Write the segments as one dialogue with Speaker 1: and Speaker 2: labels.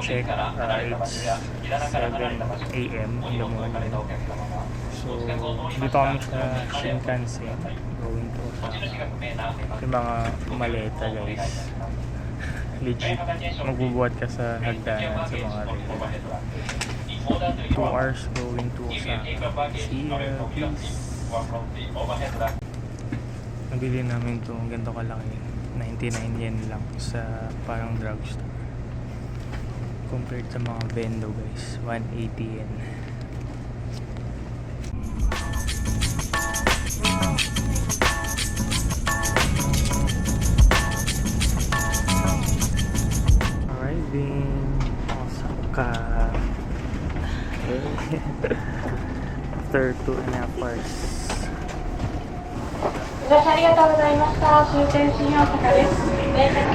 Speaker 1: check, it's 7 a.m. in the morning. So, dito kami sa Shinkansen, going to Osaka. Yung mga maleta guys. Legit, magbubuhat ka sa hagdanan sa mga rail. 2 hours going to Osaka. See ya, please. Nabili namin itong ganito kalaki. 99 yen lang sa parang drugstore. Compared sa mga Bendo guys, 180 yen. Arriving Osaka. After 2.5 hours.
Speaker 2: ご乗車ありがとうございました。終点新大阪です。電車の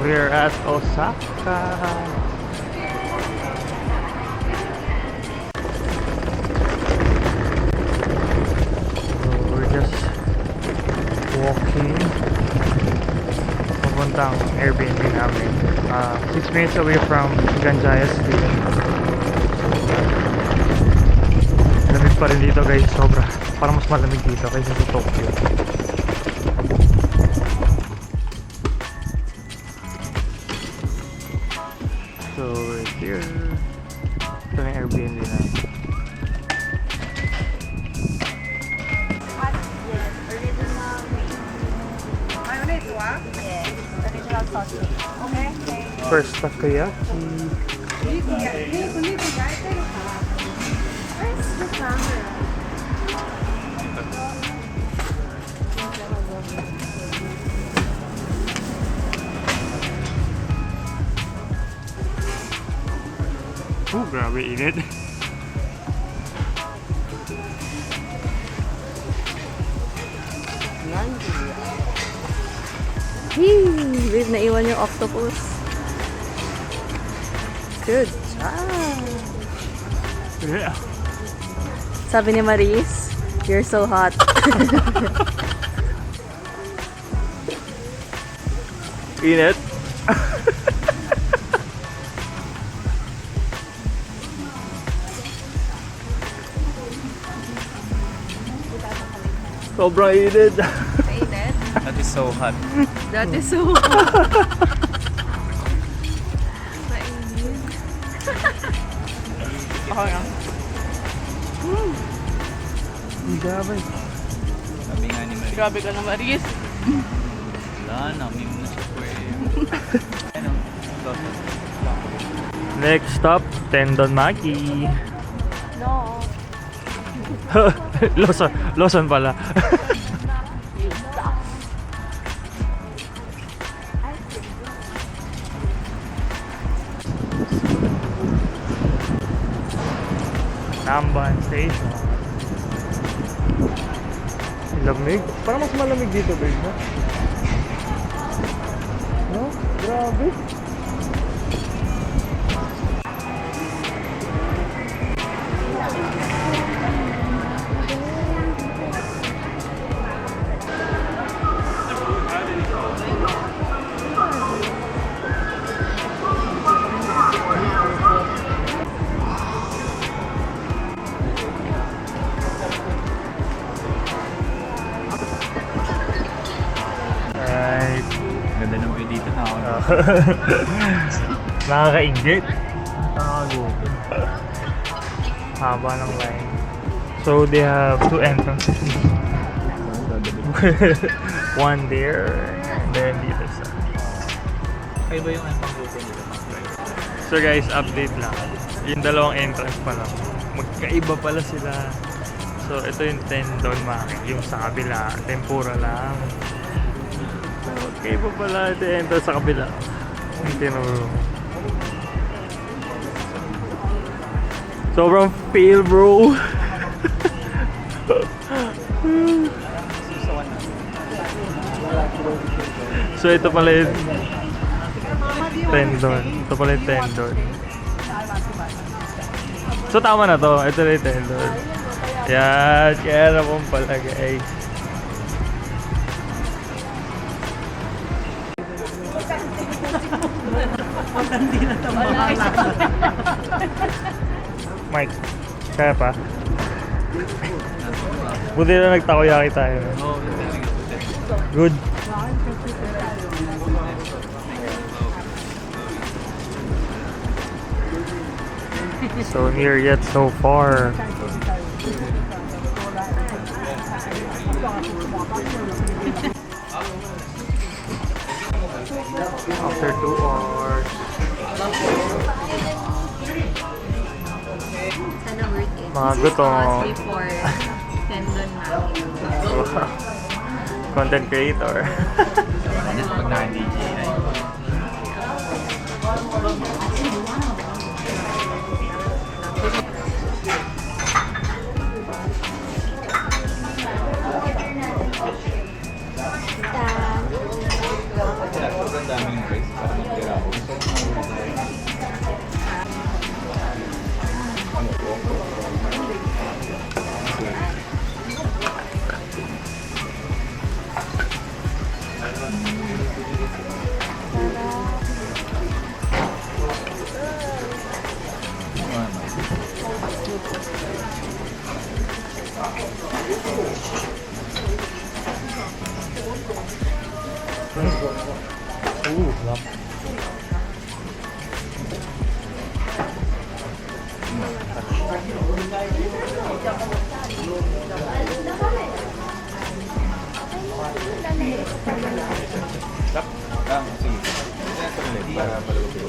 Speaker 1: We're at Osaka. So we're just walking papuntang Airbnb namin. 6 minutes away from Ganjaya Station. Lamig pa rin dito guys, sobra. Parang mas malamig dito kaysa sa Tokyo. So right here, ito na Airbnb namin. First takoyaki.
Speaker 2: Where's the camera?
Speaker 1: Oh, grabe init.
Speaker 3: Babe, naiwan yung octopus. Good job.
Speaker 1: Yeah.
Speaker 3: Sabi ni Maris, you're so hot.
Speaker 1: Init. Sobrang init.
Speaker 3: Mainit?
Speaker 1: That is so hot.
Speaker 3: That is so hot. Mainit. Ako lang.
Speaker 1: Grabe.
Speaker 4: Sabi nga ni Marie,
Speaker 3: Grabe ka na, Maris.
Speaker 4: wala na, meme na siya po eh. Ano?
Speaker 1: Next stop, Tendon Maki.
Speaker 3: No.
Speaker 1: Lawson pala. Namban Station. Lamig. Parang mas malamig dito, babe, no? No? Grabe. Right.
Speaker 4: Ganda ng view dito na ako.
Speaker 1: Nakakaingit. Nakakagutom. Haba ng line. So they have 2 entrances. One there, and then dito sa.
Speaker 4: Kaya ba yung pang-grupo nila?
Speaker 1: So guys, update lang. Yung dalawang entrance pa lang. Magkaiba pala sila. So ito yung Tendon Maki. Yung sa kabila, tempura lang. So, magkaiba pala ito yung entrance sa kabila. Yung tinuro. Sobrang fail, bro. So ito pala yung tendon. Ito pala yung tendon. So tama na to. Ito na yung tendon. Yan. Kaya na pong palagay. Mike, kaya pa? Buti na nagtakoyaki tayo.
Speaker 4: Oo,
Speaker 1: Good. So near yet so far. After 2 hours.
Speaker 3: Sana worth it.
Speaker 1: Mga gutom.
Speaker 3: Before tendon namin.
Speaker 1: Content creator.
Speaker 4: pag naka-DJI. Sobrang daming rice para magtira ako.
Speaker 1: Lap.
Speaker 4: Sige. Kaya ko ulit para palagay.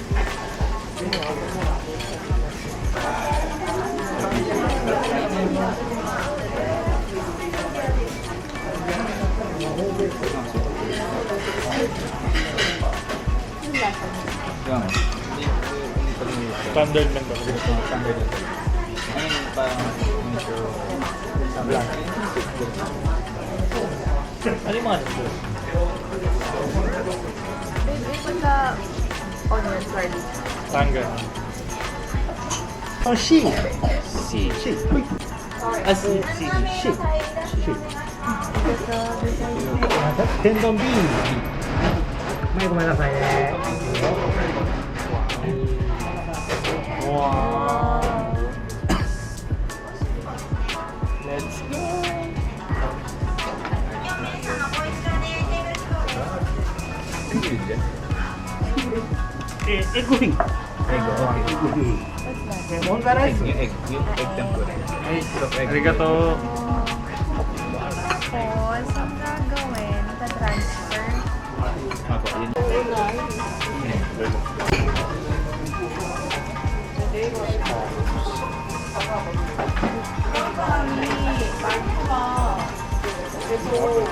Speaker 4: Yan. Hindi pa rin yung
Speaker 1: Standard lang ba?
Speaker 4: standard lang. Ano yung parang medyo blank?
Speaker 1: Ano yung mga nito?
Speaker 3: Pagka onion garlic.
Speaker 1: Tangga. Oh, she.
Speaker 4: Si.
Speaker 1: Tendon B. May kumalasay. Wow. Let's go. Egging.
Speaker 4: Yung egg tempura.
Speaker 1: Arigato.
Speaker 3: Tapos, ang gagawin, transfer.
Speaker 4: Ako, yun.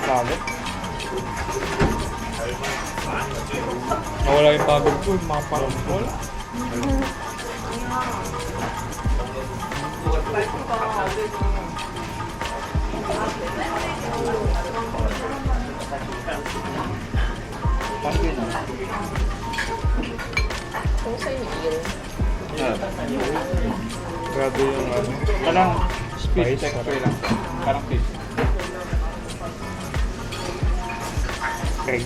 Speaker 1: Pagod. Nawala yung pagod ko, yung mga pagod. Grabe yung ano. Parang spice.
Speaker 4: Texture lang. Parang fish.
Speaker 1: Okay.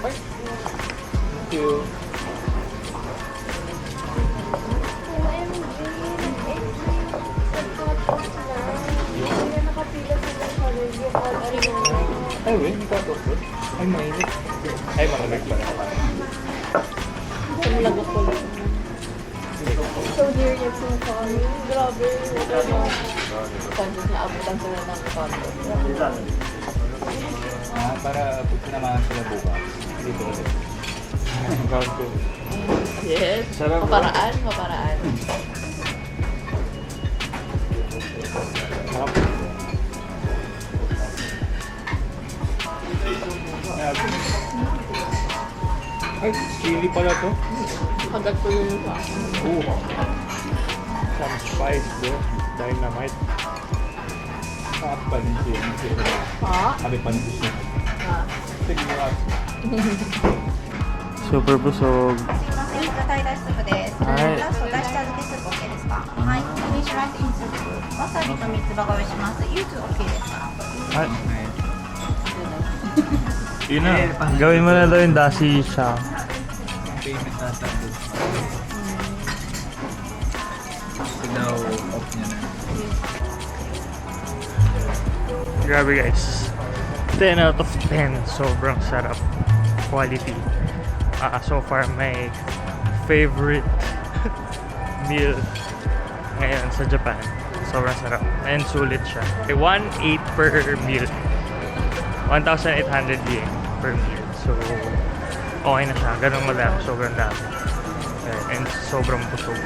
Speaker 4: Thank you. Ay, wait, may katokot. Ay, mainit.
Speaker 1: Ay, malamig pala.
Speaker 2: So dear, yes, yung kami. Grabe. Pansin niya, abutan sila ng konto.
Speaker 4: Para pag sinamahan sila bukas. Dito ulit.
Speaker 1: Gago.
Speaker 2: Yes.
Speaker 1: Sarap.
Speaker 2: Maparaan, maparaan.
Speaker 1: Sarap. Ay, chili pala to.
Speaker 2: Kagat ko yun sa akin.
Speaker 1: Oo. some spice there. Dynamite. Super busog.
Speaker 5: 硬体だしスープです。
Speaker 1: はい
Speaker 5: ラストだし茶漬けスープ OK ですか？はい。フィニッシュライスインスープ。わさびと三つ葉ご用意します。ユーズ OK ですか？
Speaker 1: Ay. Yun na. Gawin mo na daw yung dashi siya.
Speaker 4: Famous nasa doon. Ito daw off niya na.
Speaker 1: Grabe guys. 10 out of 10. Sobrang sarap. Quality. So far my favorite meal ngayon sa Japan. Sobrang sarap. And sulit siya. 1.8 per meal. 1,800 yen per meal. So, okay na siya. Ganun madami. Sobrang dami. And sobrang busog.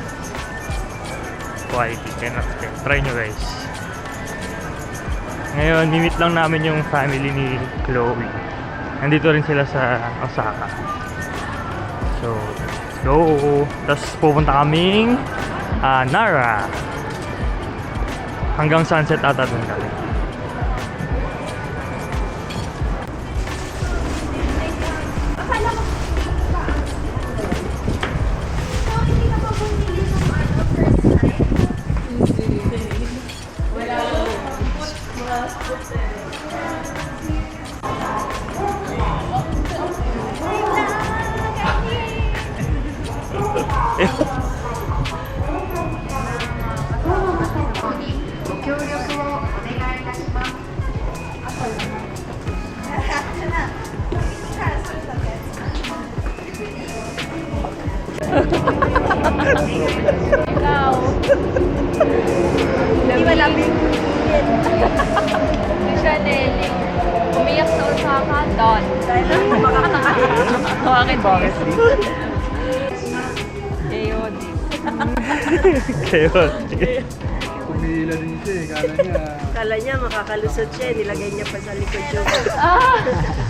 Speaker 1: Quality. 10 out of 10. Try nyo guys. Ngayon, mimit lang namin yung family ni Chloe. Nandito rin sila sa Osaka. So, let's go! Tapos pupunta kaming Nara. Hanggang sunset ata dun kami.
Speaker 2: Di ba lamig? Chanel. Umiyak sa Osaka, Don. Dahil lang bakit? Bakit?
Speaker 1: Chaotic.
Speaker 6: Kumihila din siya eh, kala niya makakalusot siya eh, nilagay niya pa sa likod yung...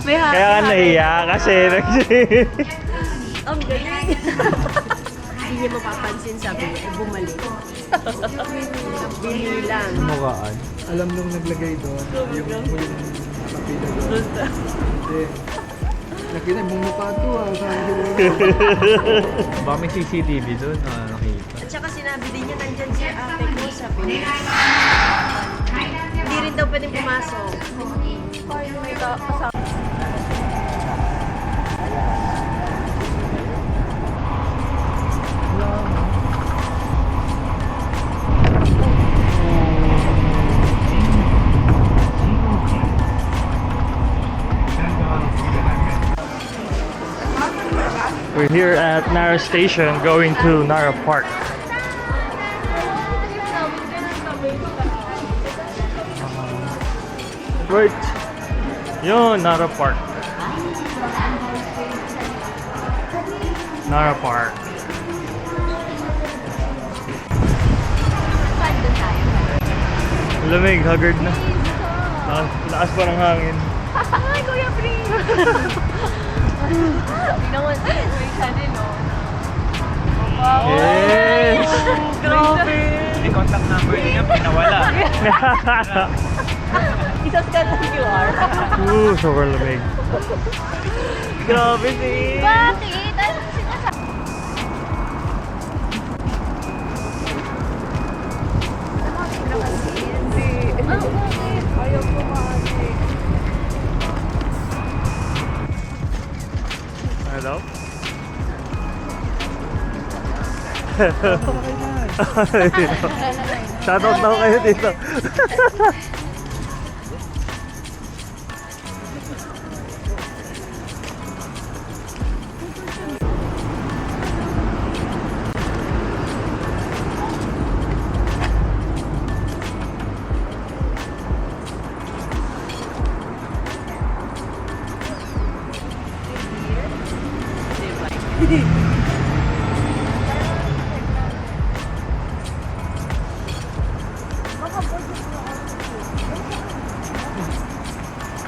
Speaker 2: May haka.
Speaker 1: Kaya ka nahiya kasi
Speaker 6: Ang galing! Hindi niya mapapansin, sabi niya, bumalik. Binilang.
Speaker 1: Mukaan.
Speaker 6: Alam nung naglagay doon, yung nakapila doon. Hindi. Nakita, bumuka ito ah.
Speaker 4: Baka may CCTV doon na nakita.
Speaker 6: At saka sinabi din niya, nandyan si ate ko, sabi niya. Hindi rin daw pwedeng pumasok.
Speaker 1: We're here at Nara Station going to Nara Park. Right. Yun, Nara Park. Nara Park. Lamig, haggard na. Lakas pa ng hangin.
Speaker 2: Ay, Kuya Pring! Tingnan mo, may Chanel, no?
Speaker 1: Yes!
Speaker 2: Grabe!
Speaker 4: May contact number niya, pinawala.
Speaker 2: Isascan ng QR.
Speaker 1: Sobrang lamig. Grabe din.
Speaker 2: Bakit? Ano sinasabi? Ayaw kumali.
Speaker 1: Ano daw? Shoutout na ako kayo dito.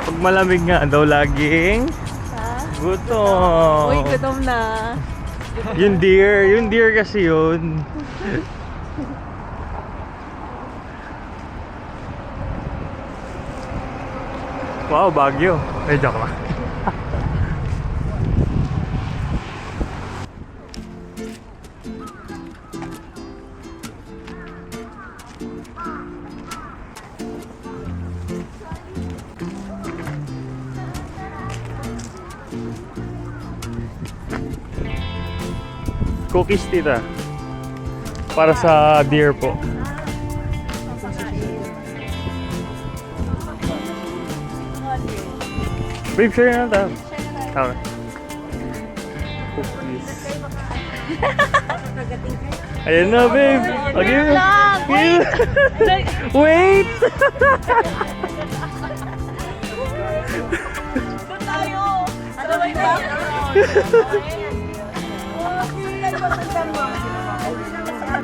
Speaker 1: Pag malamig nga daw laging gutom.
Speaker 3: Uy, gutom na.
Speaker 1: Yung deer kasi yun. Wow, Baguio. Eh, joke lang. Cookies, tita. Para sa deer po. Babe, share na tayo. Okay. Cookies. Ayan na, babe. Okay. Wait!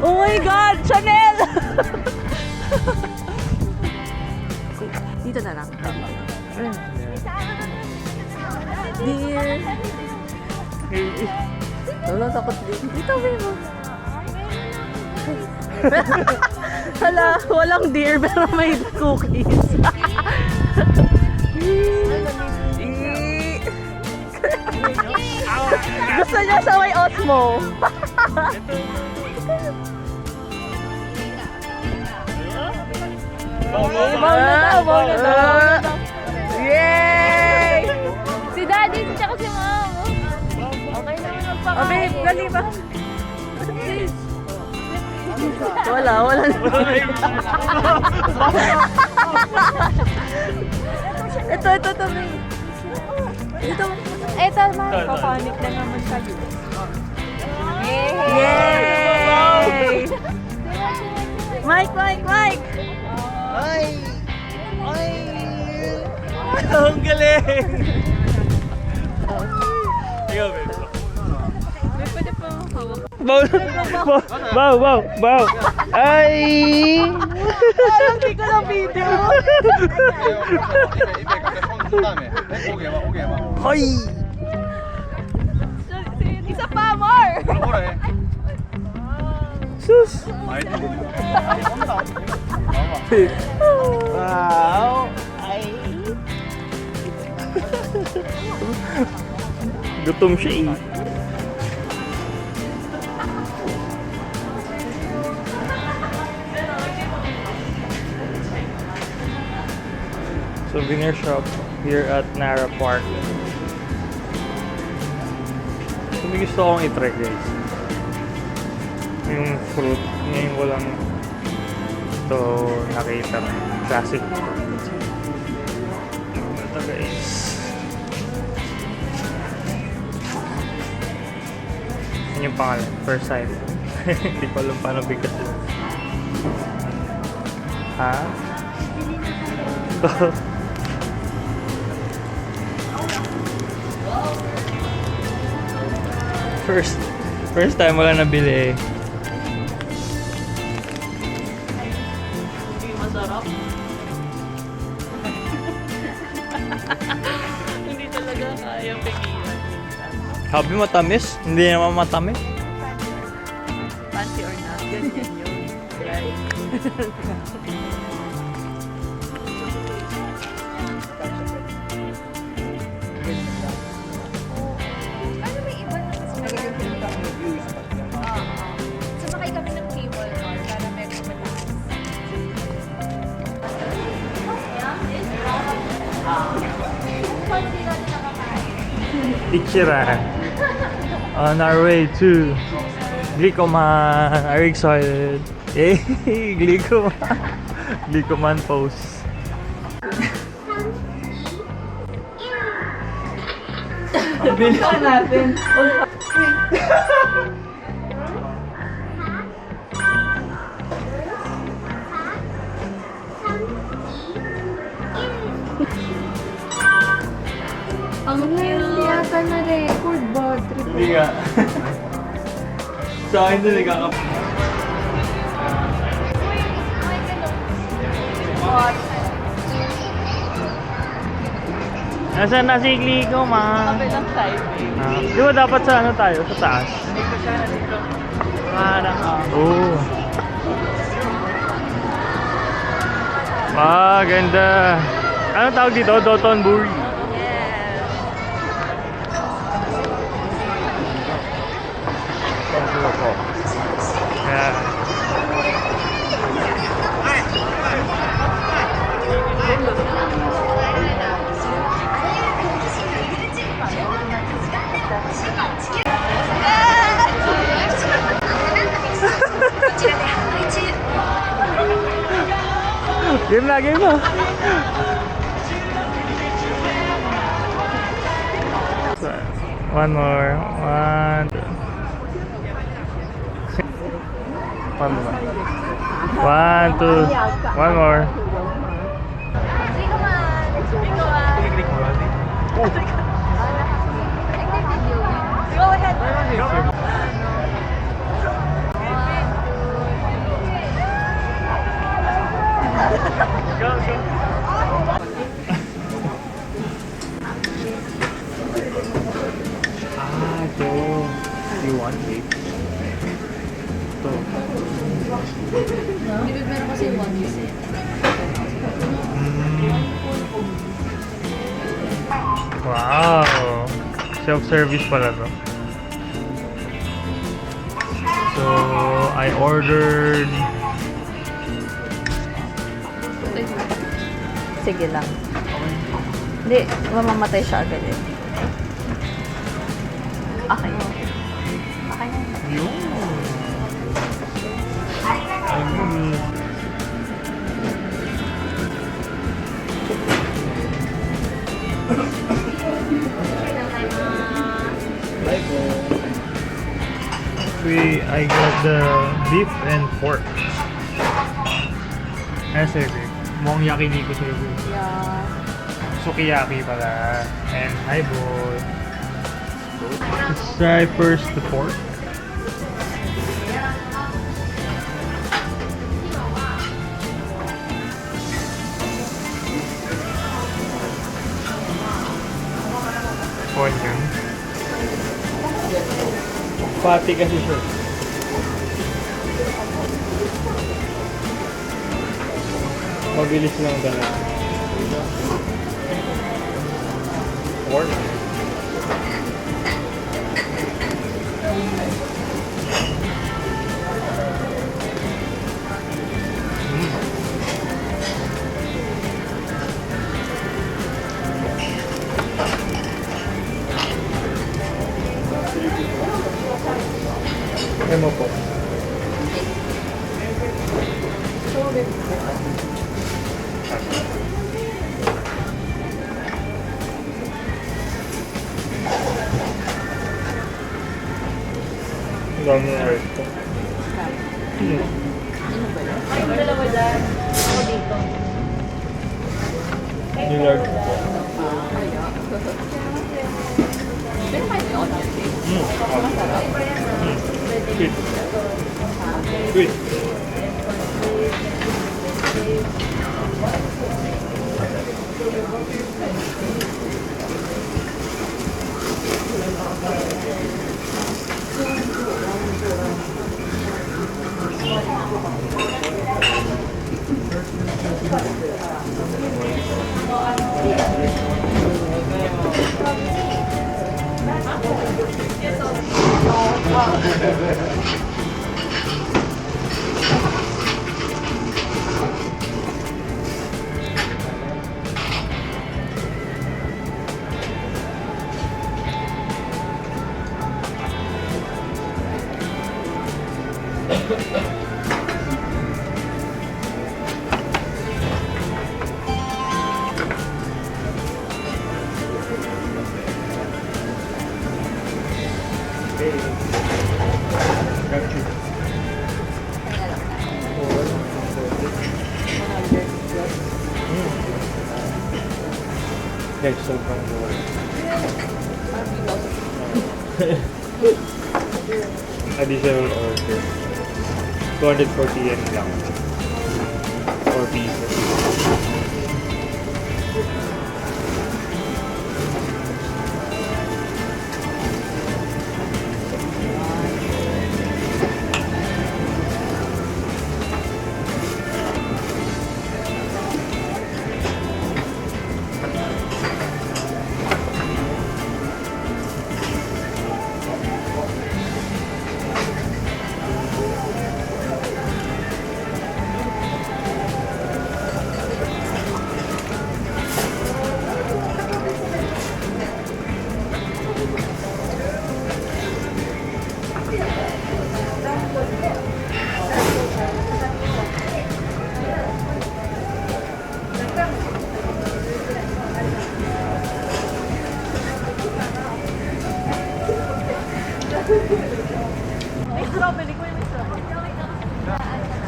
Speaker 3: Oh my God! Chanel! Dito na lang. Dear. Wala, takot din. Dito, babe. Hala, walang deer pero may cookies. Gusto niya sa may Osmo. Bawal na daw. Yay!
Speaker 2: Si Daddy, tsaka si Mom. Okay naman magpakain.
Speaker 3: Oh, babe, dali ba? Wala. Ito, babe. Ito.
Speaker 2: Eto, man. Papanik na naman siya.
Speaker 3: Yay! Mike!
Speaker 1: Ang galing! Ikaw, babe.
Speaker 2: Pwede pa hawak.
Speaker 1: Wow! Ay!
Speaker 3: Hindi ko lang video.
Speaker 1: Hoy!
Speaker 3: Isa pa, more!
Speaker 1: Sus! Wow! Gutom siya eh. Souvenir shop here at Nara Park. So, may gusto akong i-try, guys. Yung fruit, ngayon ko lang ito nakita. Classic fruit. Ito, guys. Yan yung pangalan. First time. Hindi ko alam paano bigkas yun. Ha? First time wala nabili eh.
Speaker 3: Masarap. Hindi talaga kaya pigilan.
Speaker 1: Sabi matamis? Hindi naman matamis.
Speaker 3: Fancy or not, ganyan yun. Right?
Speaker 2: Ano may iba na mas maganda? Sumakay kami ng cable car para medyo mataas. Hindi natin nakakain.
Speaker 1: Ichiran. On our way to Glicoman. Are you excited? Yay! Glicoman. Glicoman post.
Speaker 3: Bilisan natin.
Speaker 2: Ang hindi ata na-record ba?
Speaker 1: Hindi nga. Sa akin din nagkakap. Nasaan na si Glicoman?
Speaker 3: Kabilang side.
Speaker 1: Di ba dapat sa ano tayo? Sa taas?
Speaker 3: Dito siya na dito. Parang
Speaker 1: Oh. Ganda. Ano tawag dito? Dotonbori.
Speaker 3: Yes.
Speaker 1: Ayan. Game na, game na. One more. One. One more. One, two. One more.
Speaker 2: Three ko man. Three ko man. Nag-video. Go ahead.
Speaker 1: Ah, ito. You want it? Ito.
Speaker 2: Hindi meron kasi yung one piece eh.
Speaker 1: Wow! Self-service pala to. So, I ordered...
Speaker 3: Sige lang. Hindi, mamamatay siya agad eh. Okay. Okay na.
Speaker 1: Yun! I got the beef and pork. Sa'yo, babe. Mukhang yakiniku sa'yo, babe.
Speaker 3: Yeah.
Speaker 1: Sukiyaki pala. And highball. Let's try first the pork. Onion. Fatty kasi siya. Mabilis lang talaga. Pork. Emo po. Dami na rin ito. Nilarg ko po. Sweet. Sweet. Guys, sobrang mura. Additional order. 240 yen lang. 4 pieces.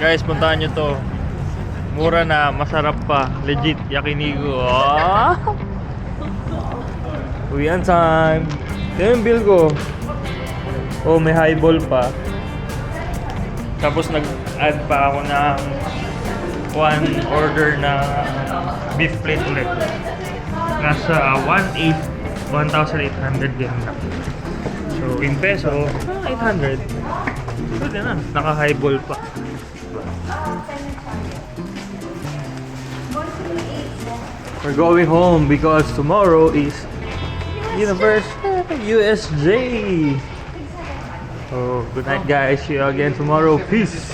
Speaker 1: Guys, puntahan nyo to. Mura na, masarap pa. Legit, yakiniku. Ah! Uwian time. Yan yung bill ko. Oh, may highball pa. Tapos nag-add pa ako ng one order na beef plate ulit. Nasa 1,800 yen na. So, in peso, 800. Pwede na. Naka-highball pa. We're going home because tomorrow is USJ. So, good night guys. See you again tomorrow. Peace.